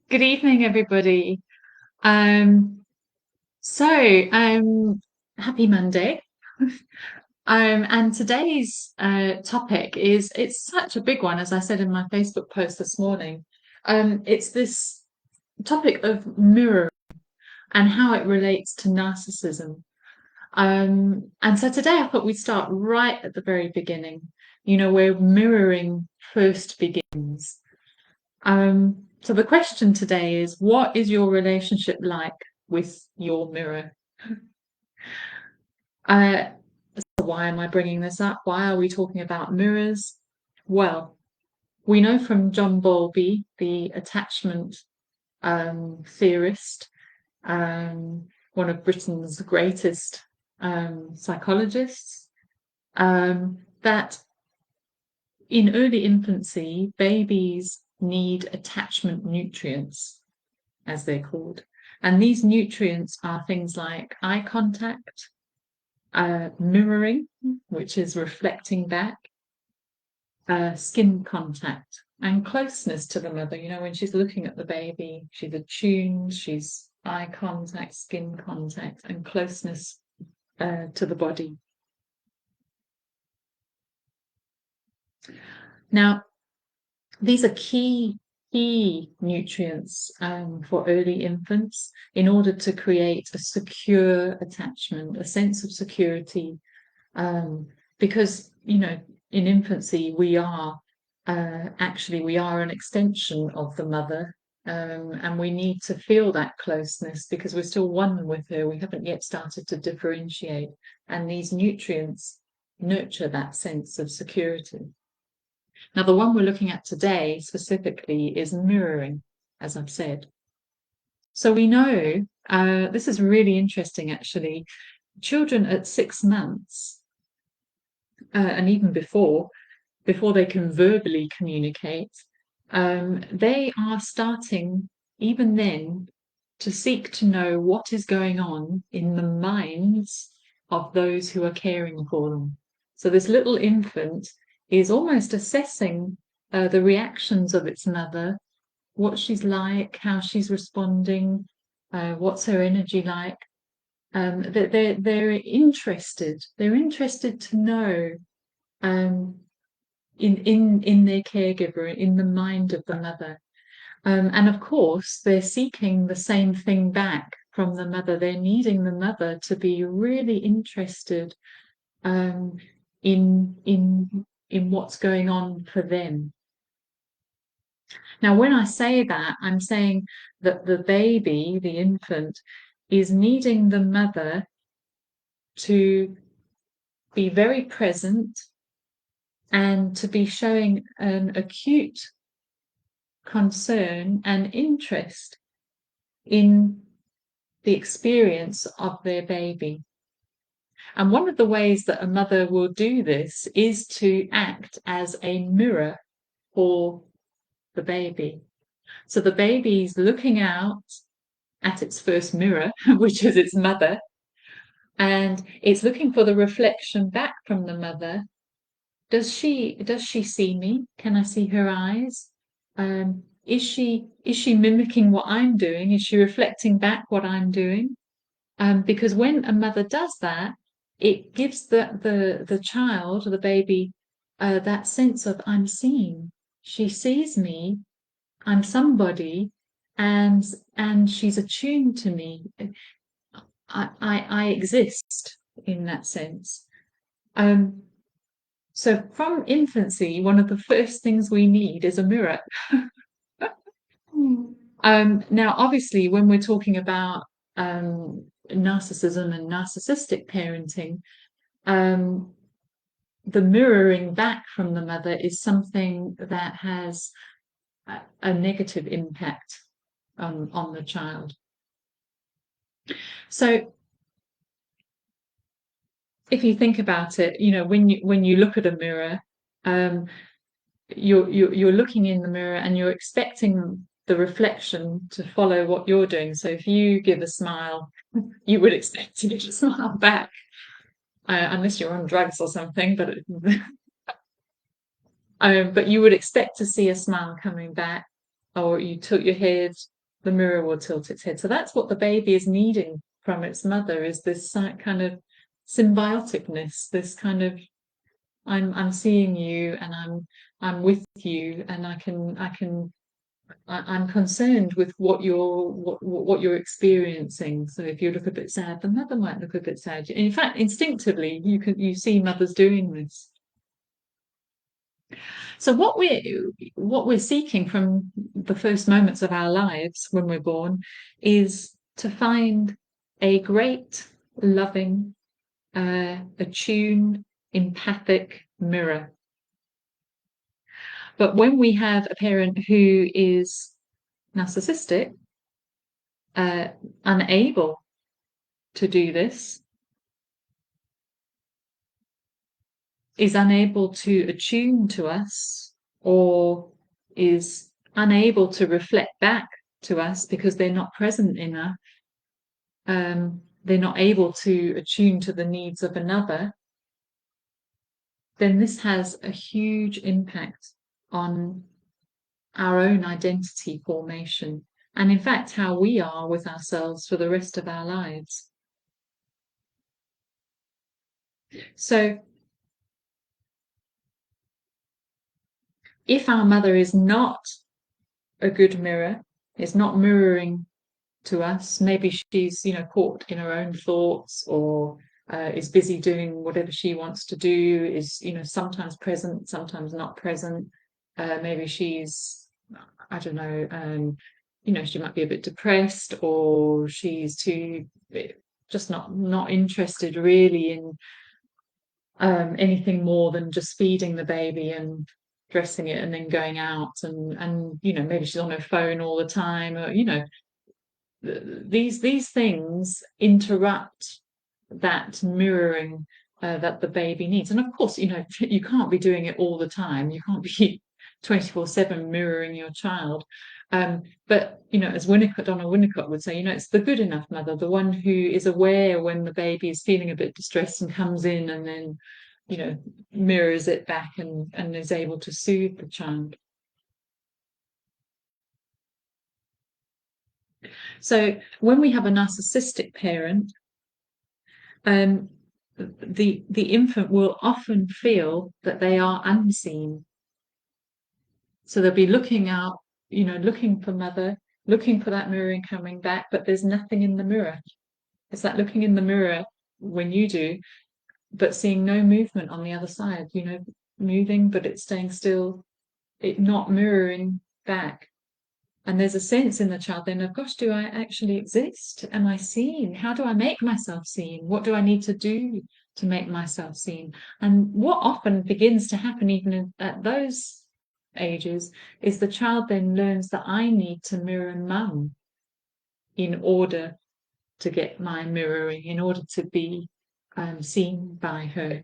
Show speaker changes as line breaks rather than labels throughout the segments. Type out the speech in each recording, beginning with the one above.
Good evening, everybody. Um, so, happy Monday. And today's topic it's such a big one, as I said in my Facebook post this morning. It's this topic of mirror and how it relates to narcissism. And so today I thought we'd start right at the very beginning, where mirroring first begins. So the question today is, what is your relationship like with your mirror? Uh, why am I bringing this up? Why are we talking about mirrors? Well, we know from John Bowlby, the attachment theorist, one of Britain's greatest psychologists, that in early infancy, babies need attachment nutrients, as they're called. And these nutrients are things like eye contact, mirroring, which is reflecting back, skin contact, and closeness to the mother. When she's looking at the baby, she's attuned, she's eye contact, skin contact, and closeness to the body. Now, these are key nutrients for early infants in order to create a secure attachment, a sense of security, because in infancy we are an extension of the mother, and we need to feel that closeness because we're still one with her. We haven't yet started to differentiate, and these nutrients nurture that sense of security. Now, the one we're looking at today specifically is mirroring, as I've said. So we know, this is really interesting actually, children at 6 months, and even before they can verbally communicate, they are starting, even then, to seek to know what is going on in the minds of those who are caring for them. So this little infant is almost assessing the reactions of its mother, what she's like, how she's responding, what's her energy like. They're interested. They're interested to know in their caregiver, in the mind of the mother. And of course, they're seeking the same thing back from the mother. They're needing the mother to be really interested um, in what's going on for them. Now, when I say that, I'm saying that the baby, the infant, is needing the mother to be very present and to be showing an acute concern and interest in the experience of their baby. And one of the ways that a mother will do this is to act as a mirror for the baby. So the baby's looking out at its first mirror, which is its mother, and it's looking for the reflection back from the mother. Does she see me? Can I see her eyes? Is she mimicking what I'm doing? Is she reflecting back what I'm doing? Because when a mother does that, it gives the child, the baby, that sense of I'm seen. She sees me. I'm somebody, and she's attuned to me. I exist in that sense. So from infancy, one of the first things we need is a mirror. Now, obviously, when we're talking about narcissism and narcissistic parenting, the mirroring back from the mother is something that has a negative impact on the child. So if you think about it, when you look at a mirror, you're looking in the mirror and you're expecting the reflection to follow what you're doing. So if you give a smile, you would expect to get a smile back, unless you're on drugs or something. But you would expect to see a smile coming back, or you tilt your head, the mirror will tilt its head. So that's what the baby is needing from its mother, is this kind of symbioticness, this kind of I'm seeing you, and I'm with you, and I'm concerned with what you're experiencing. So if you look a bit sad, the mother might look a bit sad. In fact, instinctively, you see mothers doing this. So what we're seeking from the first moments of our lives when we're born is to find a great, loving, attuned, empathic mirror. But when we have a parent who is narcissistic, unable to do this, is unable to attune to us, or is unable to reflect back to us because they're not present enough, they're not able to attune to the needs of another, then this has a huge impact on our own identity formation, and in fact how we are with ourselves for the rest of our lives. So if our mother is not a good mirror, is not mirroring to us, maybe she's caught in her own thoughts, or is busy doing whatever she wants to do, is sometimes present, sometimes not present. Maybe she's, I don't know, she might be a bit depressed, or she's just not interested really in anything more than just feeding the baby and dressing it and then going out, and maybe she's on her phone all the time, or these things interrupt that mirroring that the baby needs. And of course, you can't be doing it all the time. You can't be 24/7 mirroring your child. But as Donna Winnicott would say, it's the good enough mother, the one who is aware when the baby is feeling a bit distressed and comes in and then mirrors it back and is able to soothe the child. So when we have a narcissistic parent, the infant will often feel that they are unseen. So they'll be looking out, looking for mother, looking for that mirroring coming back, but there's nothing in the mirror. It's like looking in the mirror when you do, but seeing no movement on the other side, moving, but it's staying still, it not mirroring back. And there's a sense in the child then of, gosh, do I actually exist? Am I seen? How do I make myself seen? What do I need to do to make myself seen? And what often begins to happen even at those ages is the child then learns that I need to mirror mum in order to get my mirroring, in order to be seen by her.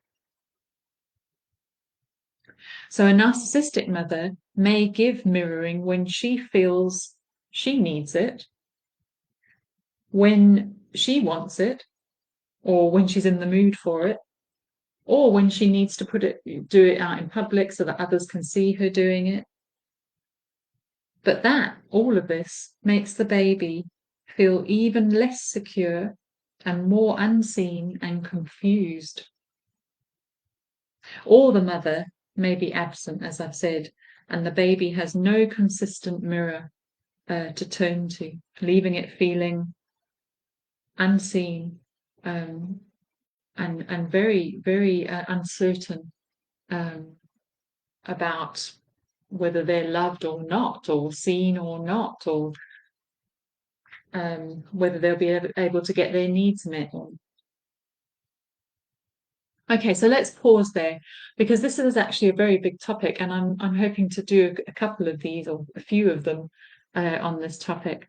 So a narcissistic mother may give mirroring when she feels she needs it, when she wants it, or when she's in the mood for it, or when she needs to do it out in public so that others can see her doing it. But all of this makes the baby feel even less secure and more unseen and confused. Or the mother may be absent, as I've said, and the baby has no consistent mirror to turn to, leaving it feeling unseen and very, very uncertain about whether they're loved or not, or seen or not, or whether they'll be able to get their needs met. Okay, so let's pause there, because this is actually a very big topic, and I'm hoping to do a couple of these, or a few of them, on this topic.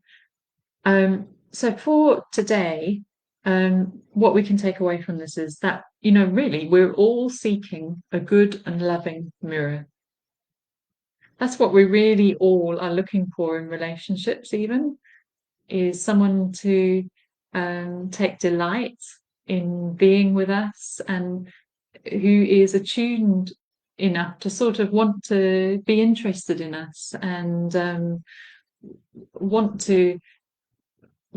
So for today, what we can take away from this is that, really, we're all seeking a good and loving mirror. That's what we really all are looking for in relationships, even, is someone to take delight in being with us, and who is attuned enough to sort of want to be interested in us, and want to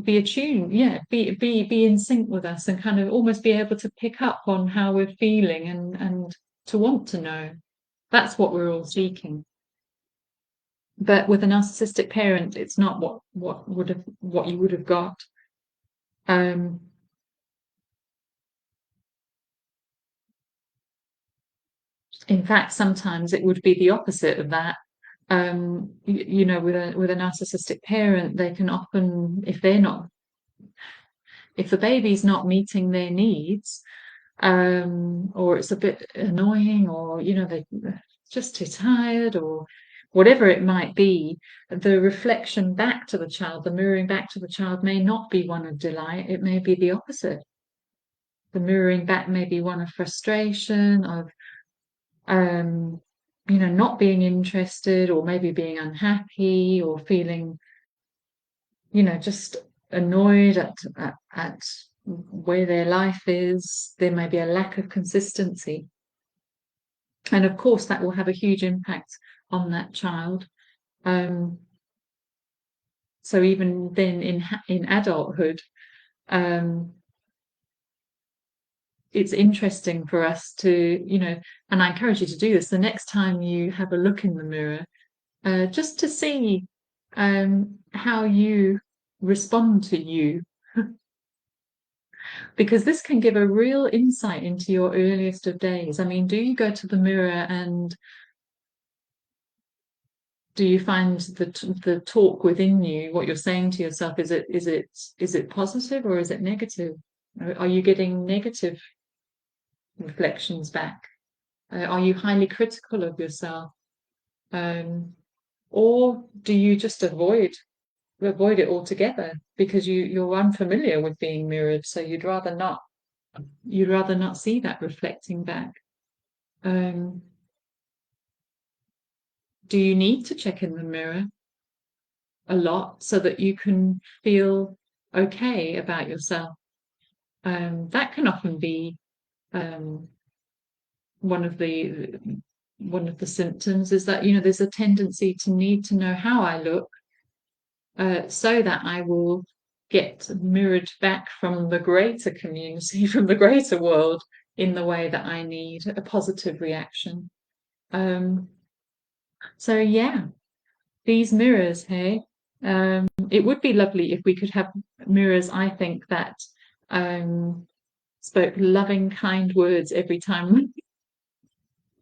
be attuned, be in sync with us, and kind of almost be able to pick up on how we're feeling, and to want to know. That's what we're all seeking. But with a narcissistic parent, it's not what you would have got. Um, in fact, sometimes it would be the opposite of that. With a narcissistic parent, they can often, if the baby's not meeting their needs, or it's a bit annoying, or they're just too tired, or whatever it might be, the reflection back to the child, the mirroring back to the child, may not be one of delight. It may be the opposite. The mirroring back may be one of frustration, of not being interested, or maybe being unhappy, or feeling just annoyed at where their life is. There may be a lack of consistency. And of course, that will have a huge impact on that child. So even then, in adulthood, it's interesting for us to, and I encourage you to do this the next time you have a look in the mirror, just to see how you respond to you. Because this can give a real insight into your earliest of days. I mean, do you go to the mirror and do you find the talk within you, what you're saying to yourself, is it positive or is it negative? Are you getting negative reflections back? Are you highly critical of yourself? Or do you just avoid it altogether because you're unfamiliar with being mirrored, so you'd rather not see that reflecting back? Do you need to check in the mirror a lot so that you can feel okay about yourself? That can often be one of the symptoms, is that there's a tendency to need to know how I look, so that I will get mirrored back from the greater community, from the greater world, in the way that I need a positive reaction. So yeah, these mirrors, hey, it would be lovely if we could have mirrors, I think, that spoke loving, kind words every time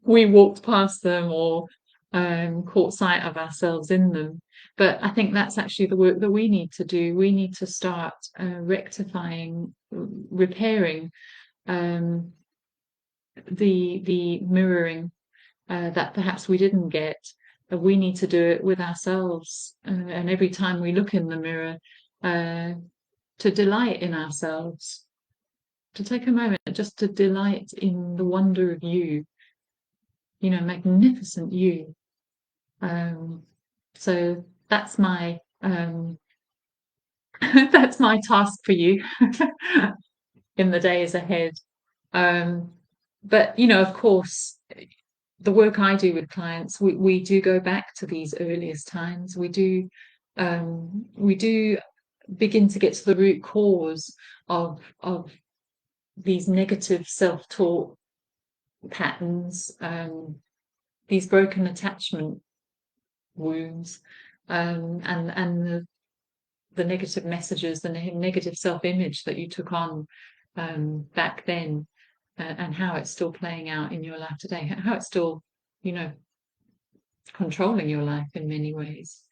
we walked past them, or caught sight of ourselves in them. But I think that's actually the work that we need to do. We need to start rectifying, repairing the mirroring that perhaps we didn't get. We need to do it with ourselves, and every time we look in the mirror, to delight in ourselves, to take a moment just to delight in the wonder of you, magnificent you. So that's my that's my task for you in the days ahead. But of course, the work I do with clients, we do go back to these earliest times. We do begin to get to the root cause of these negative self-talk patterns, these broken attachment wounds, and the negative messages, the negative self-image that you took on back then, and how it's still playing out in your life today, how it's still, controlling your life in many ways.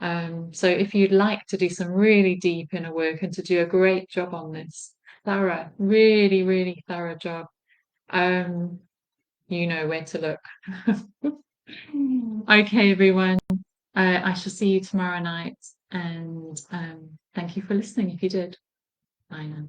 So if you'd like to do some really deep inner work and to do a great job on this, really, really thorough job, you know where to look. Okay, everyone. I shall see you tomorrow night, and thank you for listening if you did. Bye now.